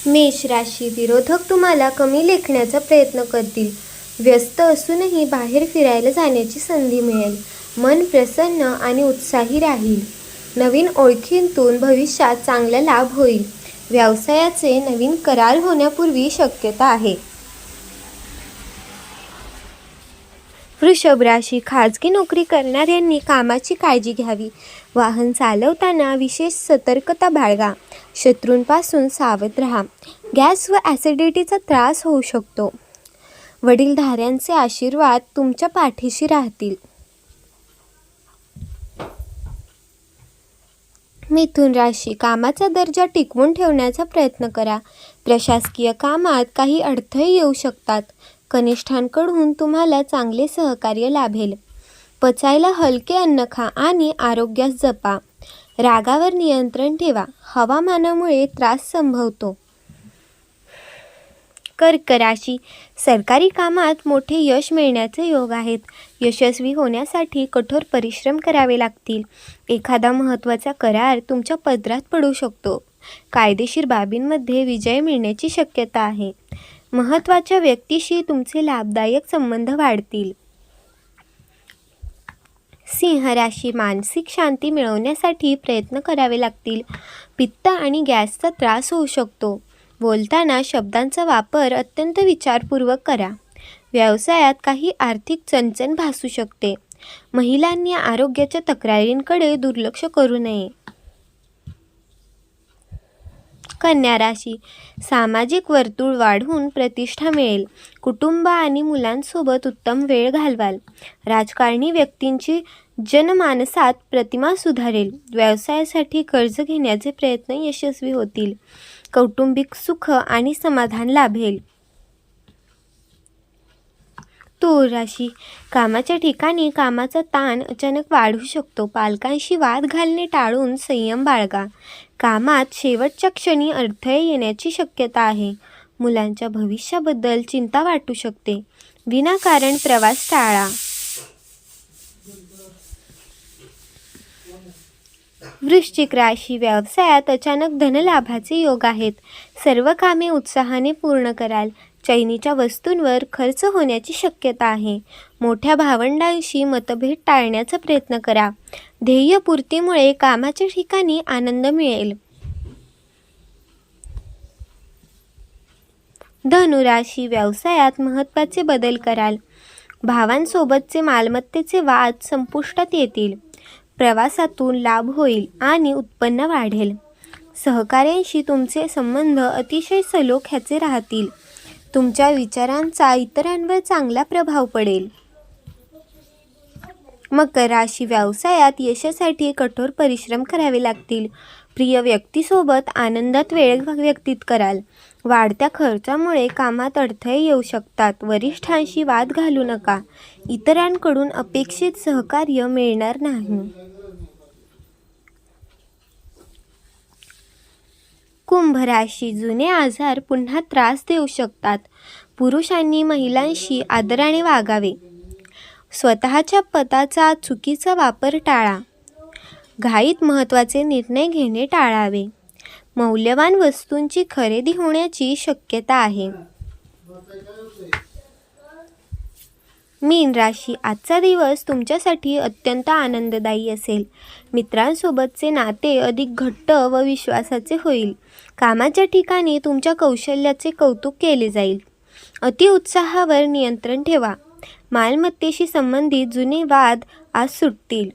मेष राशी, विरोधक तुम्हाला कमी लेखण्याचा प्रयत्न करतील. व्यस्त असूनही बाहेर फिरायला जाण्याची संधी मिळेल. मन प्रसन्न आणि उत्साही राहील. नवीन ओळखींतून भविष्यात चांगला लाभ होईल. व्यवसायाचे नवीन करार होण्यापूर्वी शक्यता आहे. वृषभ राशी, खाजगी नोकरी करणाऱ्यांनी कामाची काळजी घ्यावी. वाहन चालवताना विशेष सतर्कता बाळगा. शत्रूंपासून सावध राहा. गॅस व ॲसिडिटीचा त्रास होऊ शकतो. वडीलधाऱ्यांचे आशीर्वाद तुमच्या पाठीशी राहतील. मिथुन राशी, कामाचा दर्जा टिकवून ठेवण्याचा प्रयत्न करा. प्रशासकीय कामात काही अडथळे येऊ शकतात. कनिष्ठांकडून तुम्हाला चांगले सहकार्य लाभेल. पचायला हलके अन्न खा आणि आरोग्यास जपा. रागावर नियंत्रण ठेवा. हवामानामुळे त्रास संभवतो. कर्क राशी, सरकारी कामात मोठे यश मिळण्याचे योग आहेत. यशस्वी होण्यासाठी कठोर परिश्रम करावे लागतील. एखादा महत्त्वाचा करार तुमच्या पदरात पडू शकतो. कायदेशीर बाबींमध्ये विजय मिळण्याची शक्यता आहे. महत्त्वाच्या व्यक्तीशी तुमचे लाभदायक संबंध वाढतील. सिंह राशी, मानसिक शांती मिळवण्यासाठी प्रयत्न करावे लागतील. पित्त आणि गॅसचा त्रास होऊ शकतो. बोलताना शब्दांचा वापर अत्यंत विचारपूर्वक करा. व्यवसायात काही आर्थिक चणचण भासू शकते. महिलांनी आरोग्याच्या तक्रारींकडे दुर्लक्ष करू नये. कन्या राशी, सामाजिक वर्तुळ वाढवून प्रतिष्ठा मिळेल. कुटुंब आणि मुलांसोबत उत्तम वेळ घालवाल. राजकारणी व्यक्तींची जनमानसात प्रतिमा सुधारेल. व्यवसायासाठी कर्ज घेण्याचे प्रयत्न यशस्वी होतील. कौटुंबिक सुख आणि समाधान लाभेल. तूळ राशी, कामाच्या ठिकाणी कामाचा ताण अचानक वाढू शकतो. पालकांशी वाद घालणे टाळून संयम बाळगा. कामात शेवटच्या क्षणी अडथळे येण्याची शक्यता आहे. मुलांच्या भविष्याबद्दल चिंता वाटू शकते. विनाकारण प्रवास टाळा. वृश्चिक राशी, व्यवसायात अचानक धनलाभाचे योग आहेत. सर्व कामे उत्साहाने पूर्ण कराल. चैनीच्या वस्तूंवर खर्च होण्याची शक्यता आहे. मोठ्या भावंडांशी मतभेद टाळण्याचा प्रयत्न करा. ध्येयपूर्तीमुळे कामाच्या ठिकाणी आनंद मिळेल. धनुराशी, व्यवसायात महत्त्वाचे बदल कराल. भावांसोबतचे मालमत्तेचे वाद संपुष्टात येतील. प्रवासातून लाभ होईल आणि उत्पन्न वाढेल. सहकाऱ्यांशी तुमचे संबंध अतिशय सलोख्याचे राहतील. तुमच्या विचारांचा इतरांवर चांगला प्रभाव पडेल. मकर राशी, व्यवसायात यशासाठी कठोर परिश्रम करावे लागतील. प्रिय व्यक्तीसोबत आनंदात वेळ व्यतीत कराल. वाढत्या खर्चामुळे कामात अडथळे येऊ शकतात. वरिष्ठांशी वाद घालू नका. इतरांकडून अपेक्षित सहकार्य मिळणार नाही. कुंभ राशी, जुने आजार पुन्हा त्रास देऊ शकतात. पुरुषांनी महिलांशी आदराने वागावे. स्वतःच्या पदाचा चुकीचा वापर टाळा. घाईत महत्त्वाचे निर्णय घेणे टाळावे. मौल्यवान वस्तूंची खरेदी होण्याची शक्यता आहे. मीन राशी, आजचा दिवस तुमच्यासाठी अत्यंत आनंददायी असेल. मित्रांसोबतचे नाते अधिक घट्ट व विश्वासाचे होईल. कामाच्या ठिकाणी तुमच्या कौशल्याचे कौतुक केले जाईल. अतिउत्साहावर नियंत्रण ठेवा. मालमत्तेशी संबंधित जुने वाद आज सुटतील.